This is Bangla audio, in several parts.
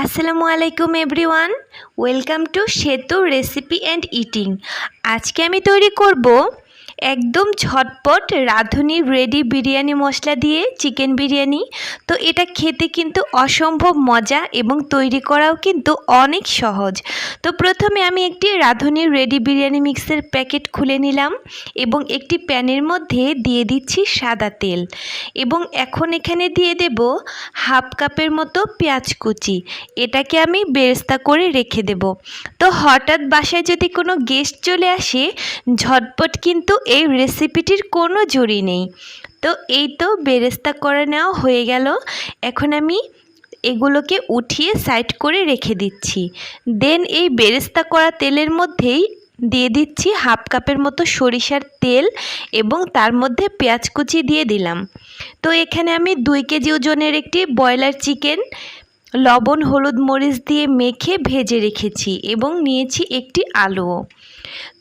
আসসালামু আলাইকুম এভরিওয়ান, ওয়েলকাম টু সেতু রেসিপি অ্যান্ড ইটিং। আজকে আমি তৈরি করব একদম ঝটপট রাঁধুনি রেডি বিরিয়ানি মশলা দিয়ে চিকেন বিরিয়ানি। তো এটা খেতে কিন্তু অসম্ভব মজা এবং তৈরি করাও কিন্তু অনেক সহজ। তো প্রথমে আমি একটি রাঁধুনি রেডি বিরিয়ানি মিক্সের প্যাকেট খুলে নিলাম এবং একটি প্যানের মধ্যে দিয়ে দিচ্ছি সাদা তেল এবং এখন এখানে দিয়ে দেব হাফ কাপের মতো পেঁয়াজ কুচি। এটাকে আমি বেরেস্তা করে রেখে দেব। তো হঠাৎ বাসায় যদি কোনো গেস্ট চলে আসে, ঝটপট কিন্তু এই রেসিপিটির কোনো জুড়ি নেই। তো এই তো বেরেস্তা করে নেওয়া হয়ে গেল। এখন আমি এগুলোকে উঠিয়ে সাইড করে রেখে দিচ্ছি। দেন এই বেরেস্তা করা তেলের মধ্যেই দিয়ে দিচ্ছি হাফ কাপের মতো সরিষার তেল এবং তার মধ্যে পেঁয়াজ কুচি দিয়ে দিলাম। তো এখানে আমি 2 কেজি ওজনের একটি ব্রয়লার চিকেন লবণ হলুদ মরিচ দিয়ে মেখে ভেজে রেখেছি এবং নিয়েছি একটি আলুও।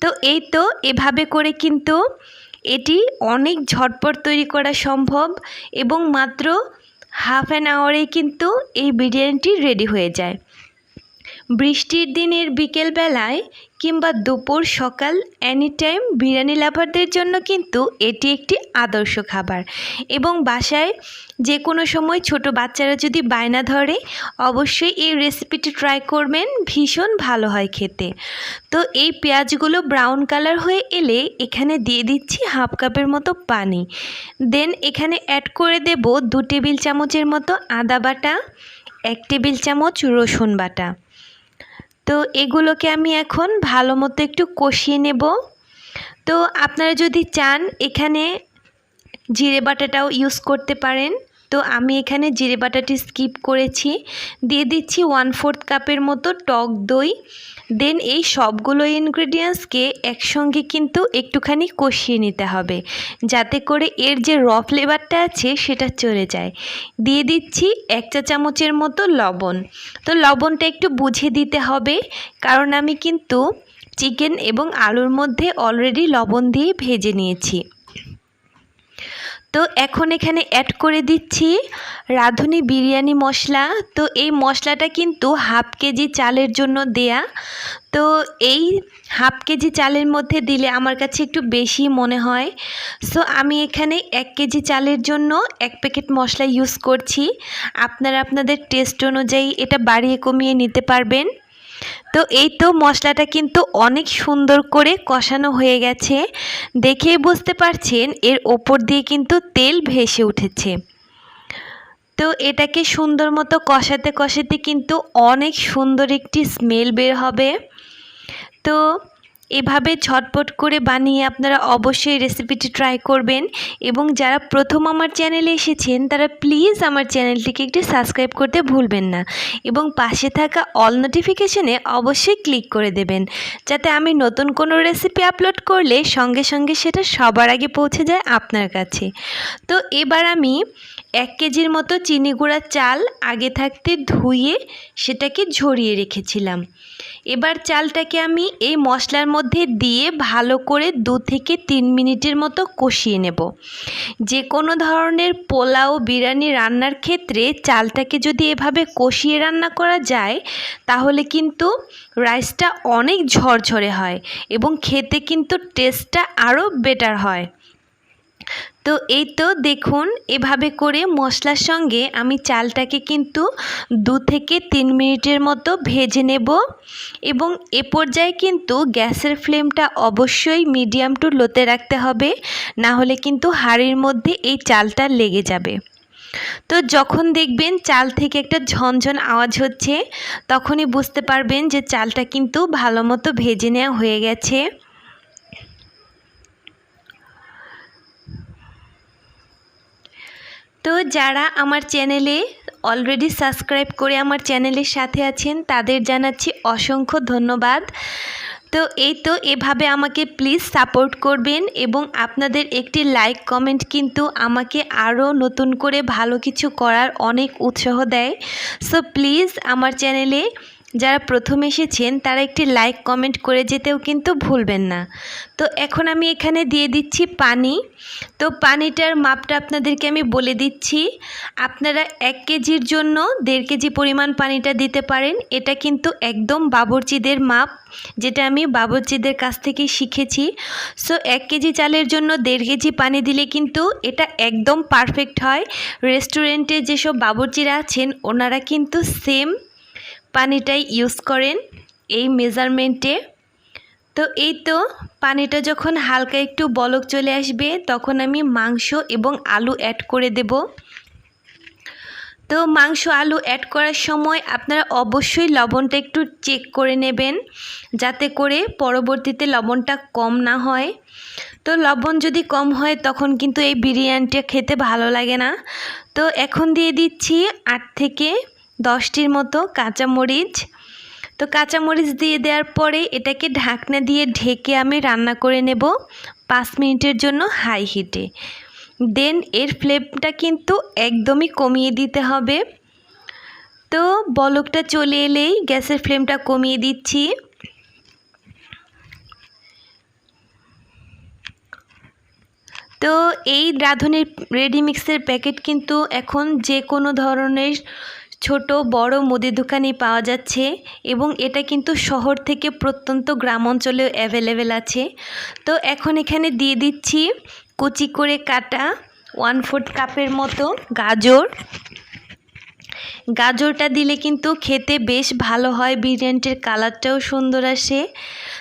তো এই তো এভাবে করে কিন্তু এটি অনেক ঝটপট তৈরি করা সম্ভব এবং মাত্র হাফ অ্যান আওয়ারেই কিন্তু এই বিরিয়ানিটি রেডি হয়ে যায়। বৃষ্টির দিনের বিকেলবেলায় কিংবা দুপুর সকাল এনি টাইম বিরিয়ানি লাভারদের জন্য কিন্তু এটি একটি আদর্শ খাবার এবং বাসায় যে কোনো সময় ছোট বাচ্চারা যদি বায়না ধরে অবশ্যই এই রেসিপিটি ট্রাই করবেন, ভীষণ ভালো হয় খেতে। তো এই পেঁয়াজগুলো ব্রাউন কালার হয়ে এলে এখানে দিয়ে দিচ্ছি হাফ কাপের মতো পানি। দেন এখানে অ্যাড করে দেব 2 টেবিল চামচের মতো আদা বাটা, 1 টেবিল চামচ রসুন বাটা। তো এগুলোকে আমি এখন ভালো মতো একটু কষিয়ে নেব। তো আপনারা যদি চান এখানে জিরে বাটাটাও ইউজ করতে পারেন। তো আমি এখানে জিরে বাটাটি স্কিপ করেছি। দিয়ে দিচ্ছি 1/4 কাপের মতো টক দই। দেন এই সবগুলো ইনগ্রেডিয়েন্টসকে একসঙ্গে কিন্তু একটুখানি কষিয়ে নিতে হবে যাতে করে এর যে র ফ্লেভারটা আছে সেটা চলে যায়। দিয়ে দিচ্ছি 1 চা চামচের মতো লবণ। তো লবণটা একটু বুঝে দিতে হবে কারণ আমি কিন্তু চিকেন এবং আলুর মধ্যে অলরেডি লবণ দিয়ে ভেজে নিয়েছি। তো এখন এখানে অ্যাড করে দিচ্ছি রাঁধুনি বিরিয়ানি মশলা। তো এই মশলাটা কিন্তু হাফ কেজি চালের জন্য দেয়া। তো এই হাফ কেজি চালের মধ্যে দিলে আমার কাছে একটু বেশি মনে হয়। সো আমি এখানে 1 কেজি চালের জন্য 1 প্যাকেট মশলা ইউজ করছি। আপনারা আপনাদের টেস্ট অনুযায়ী এটা বাড়িয়ে কমিয়ে নিতে পারবেন। তো এই তো মশলাটা কিন্তু অনেক সুন্দর করে কষানো হয়ে গেছে, দেখেই বুঝতে পারছেন এর ওপর দিয়ে কিন্তু তেল ভেসে উঠেছে। তো এটাকে সুন্দর মতো কষাতে কষাতে কিন্তু অনেক সুন্দর একটি স্মেল বের হবে। তো এভাবে ঝটপট করে বানিয়ে আপনারা অবশ্যই রেসিপিটি ট্রাই করবেন এবং যারা প্রথম আমার চ্যানেলে এসেছেন তারা প্লিজ আমার চ্যানেলটিকে একটু সাবস্ক্রাইব করতে ভুলবেন না এবং পাশে থাকা অল নোটিফিকেশনে অবশ্যই ক্লিক করে দেবেন যাতে আমি নতুন কোনো রেসিপি আপলোড করলে সঙ্গে সঙ্গে সেটা সবার আগে পৌঁছে যায় আপনার কাছে। তো এবার আমি 1 কেজির মতো চিনি গুঁড়া চাল আগে থাকতে ধুয়ে সেটাকে ঝরিয়ে রেখেছিলাম। এবার চালটাকে আমি এই মশলার মধ্যে দিয়ে ভালো করে 2 থেকে 3 মিনিটের মতো কষিয়ে নেব। যে কোনো ধরনের পোলাও বিরিয়ানি রান্নার ক্ষেত্রে চালটাকে যদি এভাবে কষিয়ে রান্না করা যায় তাহলে কিন্তু রাইসটা অনেক ঝরঝরে হয় এবং খেতে কিন্তু টেস্টটা আরও বেটার হয়। তো এই তো দেখুন এভাবে করে মশলার সঙ্গে আমি চালটাকে কিন্তু 2 থেকে 3 মিনিটের মতো ভেজে নেব এবং এ পর্যায়ে কিন্তু গ্যাসের ফ্লেমটা অবশ্যই মিডিয়াম টু লোতে রাখতে হবে, না হলে কিন্তু হাঁড়ির মধ্যে এই চালটা লেগে যাবে। তো যখন দেখবেন চাল থেকে একটা ঝনঝন আওয়াজ হচ্ছে তখনই বুঝতে পারবেন যে চালটা কিন্তু ভালো মতো ভেজে নেওয়া হয়ে গেছে। তো যারা আমার চ্যানেলে অলরেডি সাবস্ক্রাইব করে আমার চ্যানেলের সাথে আছেন তাদের জানাচ্ছি অসংখ্য ধন্যবাদ। তো এই তো এভাবে আমাকে প্লিজ সাপোর্ট করবেন এবং আপনাদের একটি লাইক কমেন্ট কিন্তু আমাকে আরও নতুন করে ভালো কিছু করার অনেক উৎসাহ দেয়। সো প্লিজ আমার চ্যানেলে যারা প্রথম এসেছেন তারা একটি লাইক কমেন্ট করে যেতেও কিন্তু ভুলবেন না। তো এখন আমি এখানে দিয়ে দিচ্ছি পানি। তো পানিটার মাপটা আপনাদেরকে আমি বলে দিচ্ছি। আপনারা 1 কেজির জন্য 1.5 কেজি পরিমাণ পানিটা দিতে পারেন। এটা কিন্তু একদম বাবুর্চিদের মাপ, যেটা আমি বাবুর্চিদের কাছ থেকে শিখেছি। সো 1 কেজি চালের জন্য 1.5 কেজি পানি দিলে কিন্তু এটা একদম পারফেক্ট হয়। রেস্টুরেন্টে যেসব বাবুর্চিরা আছেন ওনারা কিন্তু সেম পানিটাই ইউজ করেন এই মেজারমেন্টে। তো এই তো পানিটা যখন হালকা একটু বলক চলে আসবে তখন আমি মাংস এবং আলু অ্যাড করে দেব। তো মাংস আলু অ্যাড করার সময় আপনারা অবশ্যই লবণটা একটু চেক করে নেবেন, যাতে করে পরবর্তীতে লবণটা কম না হয়। তো লবণ যদি কম হয় তখন কিন্তু এই বিরিয়ানিটা খেতে ভালো লাগে না। তো এখন দিয়ে দিচ্ছি 8 থেকে 10টির মতো কাঁচামরিচ। তো কাঁচামরিচ দিয়ে দেওয়ার পরে এটাকে ঢাকনা দিয়ে ঢেকে আমি রান্না করে নেব 5 মিনিটের জন্য হাই হিটে। দেন এর ফ্লেমটা কিন্তু একদমই কমিয়ে দিতে হবে। তো বলকটা চলে এলেই গ্যাসের ফ্লেমটা কমিয়ে দিচ্ছি। তো এই রাঁধুনির রেডি মিক্সের প্যাকেট কিন্তু এখন যে কোনো ধরনের ছোট বড় মুদি দোকানে পাওয়া যাচ্ছে এবং এটা কিন্তু শহর থেকে প্রত্যন্ত গ্রাম অঞ্চলেও অ্যাভেলেবেল আছে। তো এখন এখানে দিয়ে দিচ্ছি কুচি করে কাটা 1/4 কাপের মতো গাজর। গাজরটা দিলে কিন্তু খেতে বেশ ভালো হয়, বিরিয়ানির কালারটাও সুন্দর আসে।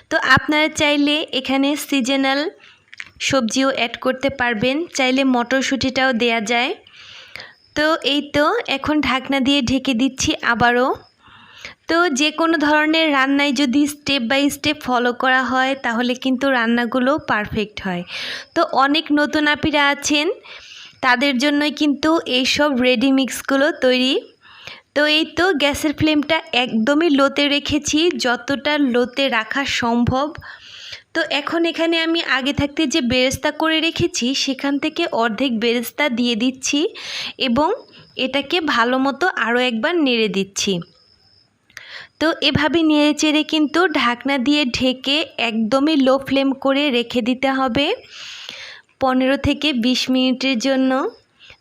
তো আপনারা চাইলে এখানে সিজনাল সবজিও অ্যাড করতে পারবেন, চাইলে মটরশুঁটিটাও দেয়া যায়। তো এই তো এখন ঢাকনা দিয়ে ঢেকে দিচ্ছি আবারও। তো যে কোনো ধরনের রান্নায় যদি স্টেপ বাই স্টেপ ফলো করা হয় তাহলে কিন্তু রান্নাগুলো পারফেক্ট হয়। তো অনেক নতুন আপিরা আছেন, তাদের জন্যই কিন্তু এইসব রেডি মিক্সগুলো তৈরি। তো এই তো গ্যাসের ফ্লেমটা একদমই লোতে রেখেছি, যতটা লোতে রাখা সম্ভব। তো এখন এখানে আমি আগে থাকতে যে বেরেস্তা করে রেখেছি সেখান থেকে অর্ধেক বেরেস্তা দিয়ে দিচ্ছি এবং এটাকে ভালো মতো আরও একবার নেড়ে দিচ্ছি। তো এভাবে নেড়ে চেড়ে কিন্তু ঢাকনা দিয়ে ঢেকে একদমই লো ফ্লেম করে রেখে দিতে হবে 15 থেকে 20 মিনিটের জন্য।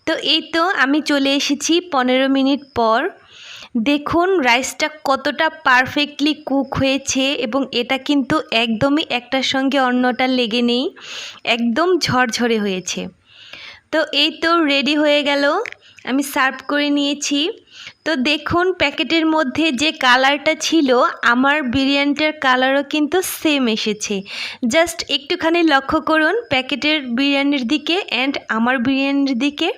তো এই তো আমি চলে এসেছি 15 মিনিট পর। দেখুন রাইসটা কতটা পারফেক্টলি কুক হয়েছে এবং এটা কিন্তু একদমই একটার সঙ্গে অন্যটা লেগে নেই, একদম ঝরঝরে হয়েছে। তো এই তো রেডি হয়ে গেল, আমি সার্ভ করে নিয়েছি। তো দেখুন প্যাকেটের মধ্যে যে কালারটা ছিল আমার বিরিয়ানিটার কালারও কিন্তু সেম এসেছে। জাস্ট একটুখানি লক্ষ্য করুন প্যাকেটের বিরিয়ানির দিকে অ্যান্ড আমার বিরিয়ানির দিকে।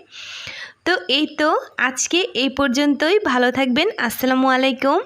তো এই তো আজকে এই পর্যন্তই, ভালো থাকবেন, আসসালামু আলাইকুম।